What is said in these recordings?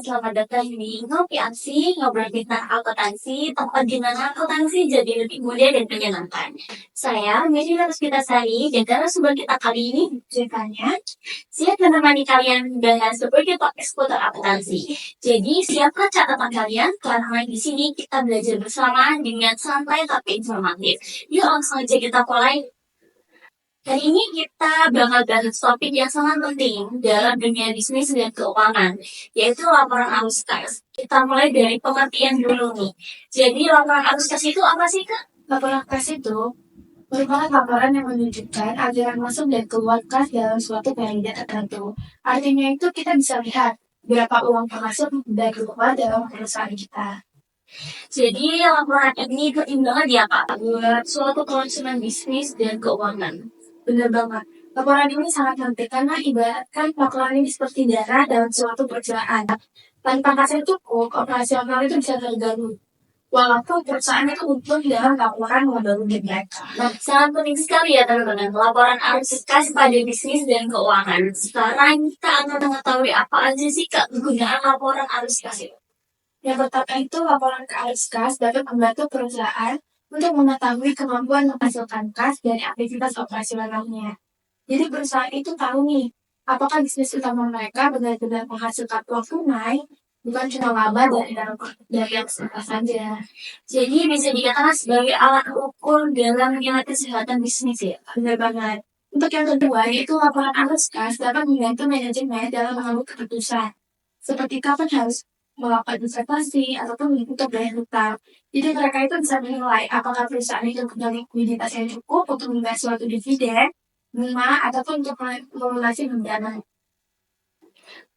selamat datang di Ngopi Aksi, ngobrol tentang akuntansi, tempat di mana akuntansi jadi lebih mudah dan menyenangkan. Saya Medina Puspitasari, dan narasumber kita kali ini ceritanya siap menemani kalian dengan sebagai topik seputar akuntansi. Jadi siapkan catatan kalian, karena di sini kita belajar bersama dengan santai tapi informatif. Yuk langsung aja kita mulai. Hari ini kita bakal bahas topik yang sangat penting dalam dunia bisnis dan keuangan, yaitu laporan arus kas. Kita mulai dari pengertian dulu nih. Jadi laporan arus kas itu apa sih, Kak? Laporan kas itu merupakan laporan yang menunjukkan aliran masuk dan keluar kas dalam suatu periode tertentu. Artinya itu kita bisa lihat berapa uang masuk dan keluar dalam perusahaan kita. Jadi laporan ini penting banget ya, Pak, buat suatu konsumen bisnis dan keuangan. Benar banget. Laporan ini sangat penting karena ibaratkan laporan ini seperti darah dalam suatu perusahaan. Tanpa kas yang cukup, operasional itu bisa terganggu. Walaupun perusahaan itu untung dalam laporan modal mereka. Nah, sangat penting sekali ya teman-teman, laporan arus kas pada bisnis dan keuangan. Sekarang kita akan mengetahui apa aja sih, Kak, kegunaan laporan arus kas itu. Yang pertama itu laporan ke arus kas dapat membantu perusahaan untuk mengetahui kemampuan menghasilkan kas dari aktivitas operasionalnya. Jadi perusahaan itu tahu nih, apakah bisnis utama mereka benar-benar menghasilkan uang tunai, bukan cuma laba dari yang semata saja. Jadi bisa dikatakan sebagai alat ukur dalam menilai kesehatan bisnis ya. Benar banget. Untuk yang kedua, yaitu laporan arus kas dapat membantu manajemen dalam mengambil keputusan. Seperti kapan harus melakukan investasi ataupun untuk bayar hutang. Jadi mereka itu bisa menilai apakah perusahaan itu punya likuiditas yang cukup untuk membayar suatu dividen, bunga, ataupun untuk melunasi dana.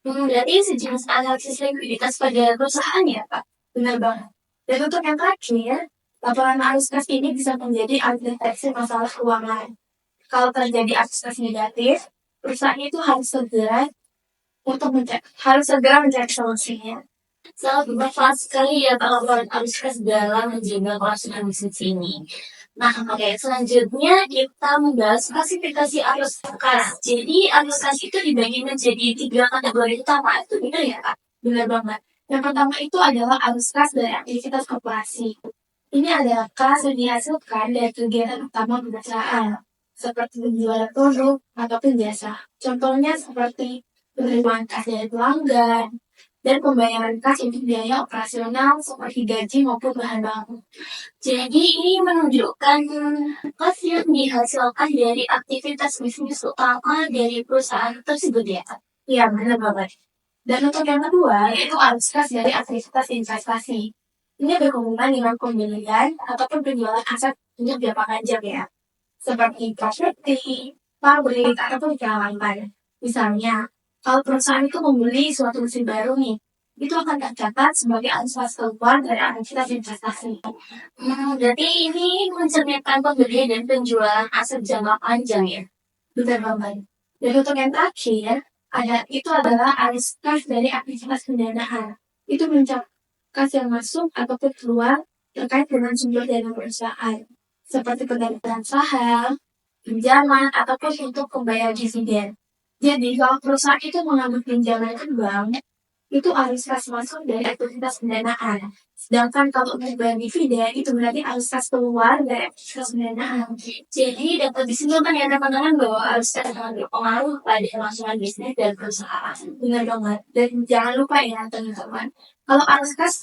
Berarti sejenis analisis likuiditas pada perusahaan ya, Pak? Benar banget. Dan untuk yang terakhir, laporan arus kas ini bisa menjadi alat deteksi masalah keuangan. Kalau terjadi arus kas negatif, perusahaan itu harus segera mencari solusinya. Sangat bermanfaat sekali ya Pak laporan arus kas dalam menjaga kelangsungan bisnis ini. Nah, oke, selanjutnya kita membahas klasifikasi arus kas. Jadi arus kas itu dibagi menjadi 3 kategori utama, itu benar ya Pak? Benar banget. Yang pertama itu adalah arus kas dari aktivitas korporasi. Ini adalah kas yang dihasilkan dari kegiatan utama perusahaan, seperti penjualan produk ataupun jasa. Contohnya seperti penerimaan kas dari pelanggan, dan pembayaran kas untuk biaya operasional seperti gaji maupun bahan baku. Jadi ini menunjukkan kas yang dihasilkan dari aktivitas bisnis utama dari perusahaan tersebut ya Pak? Iya, benar banget. Dan untuk yang kedua, yaitu arus kas dari aktivitas investasi. Ini berhubungan dengan pembelian ataupun penjualan aset untuk jangka panjang ya, seperti properti, pabrik, ataupun peralatan. Misalnya, kalau perusahaan itu membeli suatu mesin baru nih, itu akan tercatat sebagai arus kas keluar dari aktivitas investasi. Berarti ini mencerminkan pembelian dan penjualan aset jangka panjang ya? Benar banget. Dan untuk yang terakhir, itu adalah arus kas dari aktivitas pendanaan. Itu mencakup kas yang masuk ataupun keluar terkait dengan sumber dana perusahaan, seperti pendanaan saham, pinjaman, ataupun untuk pembayaran dividen. Jadi, kalau perusahaan itu mengambil pinjaman ke bank, itu arus kas masuk dari aktivitas pendanaan. Sedangkan kalau untuk bayar dividen, itu berarti arus kas keluar dari aktivitas pendanaan. Jadi dapat disimpulkan ya teman-teman bahwa arus kas sangat berpengaruh pada kelangsungan bisnis dan perusahaan. Benar banget. Dan jangan lupa ya teman-teman, kalau arus kas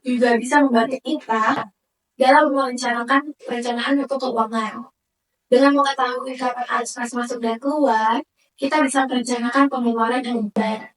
juga bisa membantu kita dalam merencanakan perencanaan untuk keuangan. Dengan mengetahui kapan arus kas masuk dan keluar, kita bisa merencanakan pengeluaran dan bayar.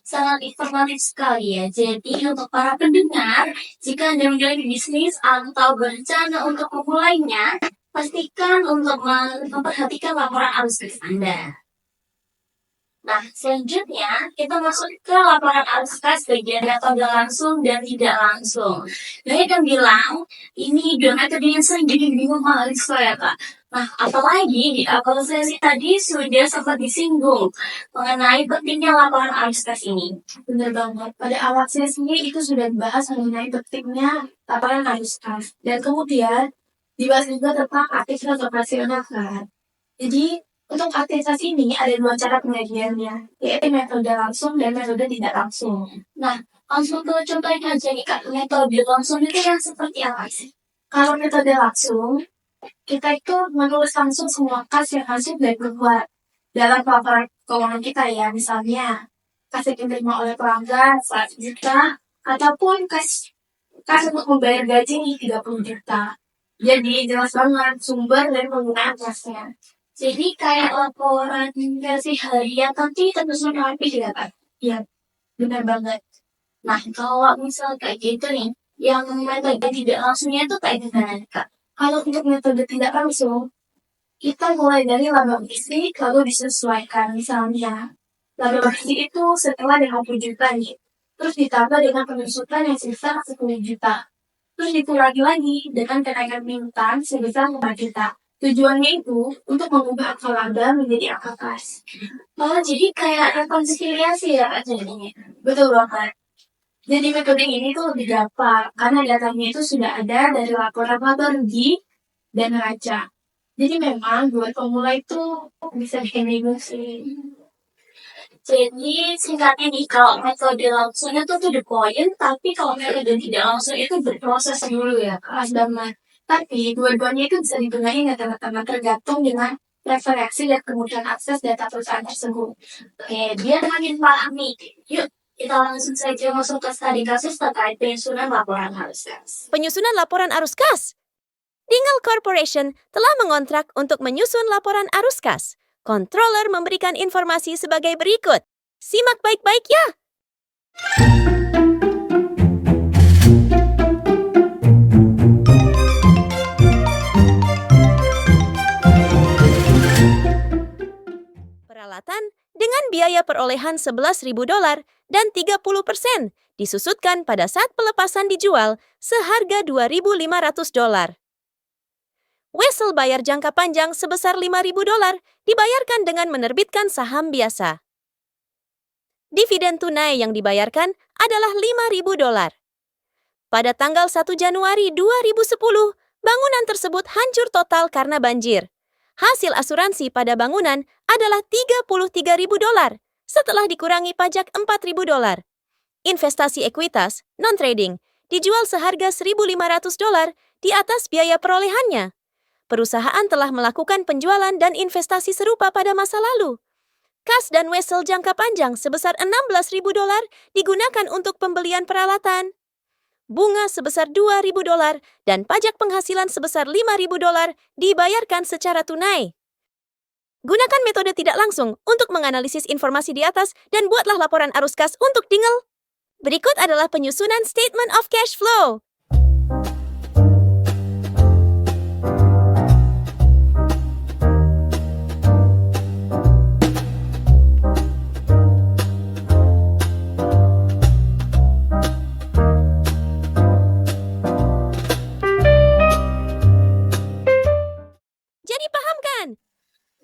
Sangat informatif sekali ya. Jadi untuk para pendengar, jika Anda menjalani bisnis atau berencana untuk memulainya, pastikan untuk memperhatikan laporan arus kas Anda. Nah, selanjutnya kita masuk ke laporan arus kas bagian metode langsung dan tidak langsung. Banyak yang bilang, ini dua metode yang sering jadi bingung mahasiswa ya Kak. Nah, apalagi di awal sesi tadi sudah sempat disinggung mengenai pentingnya laporan arus kas ini. Benar banget. Pada awal sesi itu sudah dibahas mengenai pentingnya laporan arus kas. Dan kemudian dibahas juga tentang aktivitas operasional kan. Jadi Untuk aktivitas ini ada 2 cara pengajiannya, yaitu metode langsung dan metode tidak langsung. Nah, langsung ke contohnya aja nih Kak, metode langsung itu yang seperti apa sih? Kalau metode langsung, kita itu menulis langsung semua kas yang masuk dan keluar dalam laporan keuangan kita ya, misalnya kas yang diterima oleh pelanggan 100 juta, ataupun kas untuk membayar gaji nih 30 juta. Jadi jelas banget sumber dan penggunaan kasnya. Jadi kayak laporan versi harian tapi tersusun rapi juga Kak? Iya, benar banget. Nah, kalau misal kayak gitu nih, yang metode tidak langsungnya itu kayak gimana Kak? Kalau untuk metode tidak langsung, kita mulai dari laba bersih lalu disesuaikan. Misalnya, laba bersih itu setelah 50 juta nih, terus ditambah dengan penyusutan yang sebesar 10 juta. Terus dikurangi lagi dengan kenaikan piutang sebesar 5 juta. Tujuannya itu untuk mengubah angka laba menjadi angka kas. Oh, jadi kayak rekonsiliasi ya Kak jadinya? Betul banget. Jadi metode ini tuh lebih gampang karena datanya itu sudah ada dari laporan laba rugi dan neraca. Jadi memang buat pemula itu bisa bikin bingung sih. Jadi singkatnya nih, kalau metode langsungnya tuh to the point, tapi kalau metode tidak langsung itu berproses dulu ya Kak? Pas banget. Tapi dua-duanya itu bisa digunakan ya teman-teman tergantung dengan referensi dan kemudahan akses data perusahaan tersebut. Oke, biar makin paham nih, yuk kita langsung saja masuk ke studi kasus terkait penyusunan laporan arus kas. Penyusunan laporan arus kas. Dingle Corporation telah mengontrak untuk menyusun laporan arus kas. Controller memberikan informasi sebagai berikut. Simak baik-baik ya. Peralatan dengan biaya perolehan $11.000 dan 30% disusutkan pada saat pelepasan dijual seharga $2.500. Wesel bayar jangka panjang sebesar $5.000 dibayarkan dengan menerbitkan saham biasa. Dividen tunai yang dibayarkan adalah $5.000. Pada tanggal 1 Januari 2010, bangunan tersebut hancur total karena banjir. Hasil asuransi pada bangunan adalah $33.000 setelah dikurangi pajak $4.000. Investasi ekuitas, non-trading, dijual seharga $1.500 di atas biaya perolehannya. Perusahaan telah melakukan penjualan dan investasi serupa pada masa lalu. Kas dan wesel jangka panjang sebesar $16.000 digunakan untuk pembelian peralatan. Bunga sebesar $2.000 dan pajak penghasilan sebesar $5.000 dibayarkan secara tunai. Gunakan metode tidak langsung untuk menganalisis informasi di atas dan buatlah laporan arus kas untuk Dingle. Berikut adalah penyusunan Statement of Cash Flow. Jadi paham kan?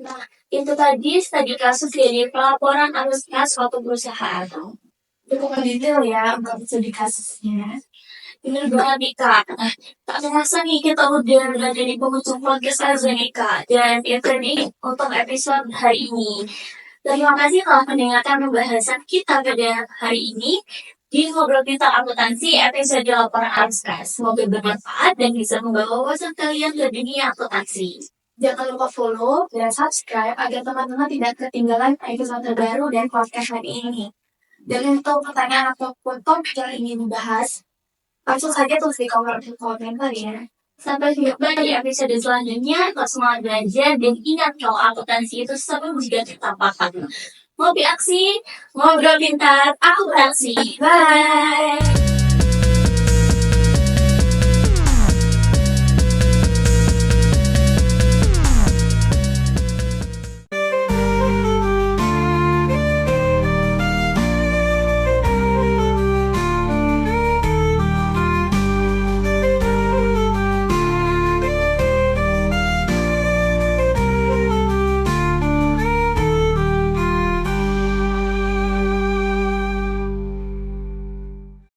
Nah, itu tadi studi kasus dari pelaporan arus kas suatu perusahaan. Cukup mendetail ya untuk studi kasusnya. Bener banget nih Kak. Nah, tak terasa nih kita udah berada di penghujung podcast aja nih Kak. Dan itu nih untuk episode hari ini. Terima kasih telah mendengarkan pembahasan kita pada hari ini di Ngobrol Pintar Akuntansi episode laporan arus kas. Semoga bermanfaat dan bisa membawa wawasan kalian ke dunia akuntansi. Jangan lupa follow dan subscribe agar teman-teman tidak ketinggalan episode terbaru dan podcast hari ini. Dan untuk pertanyaan ataupun topik yang ingin dibahas, langsung saja tulis di kolom komentar ya. Sampai jumpa di episode selanjutnya. Tetap semangat belajar dan ingat kalau akuntansi itu seru juga kita paham. Ngopi aksi, ngobrol pintar, akuntansi. Bye!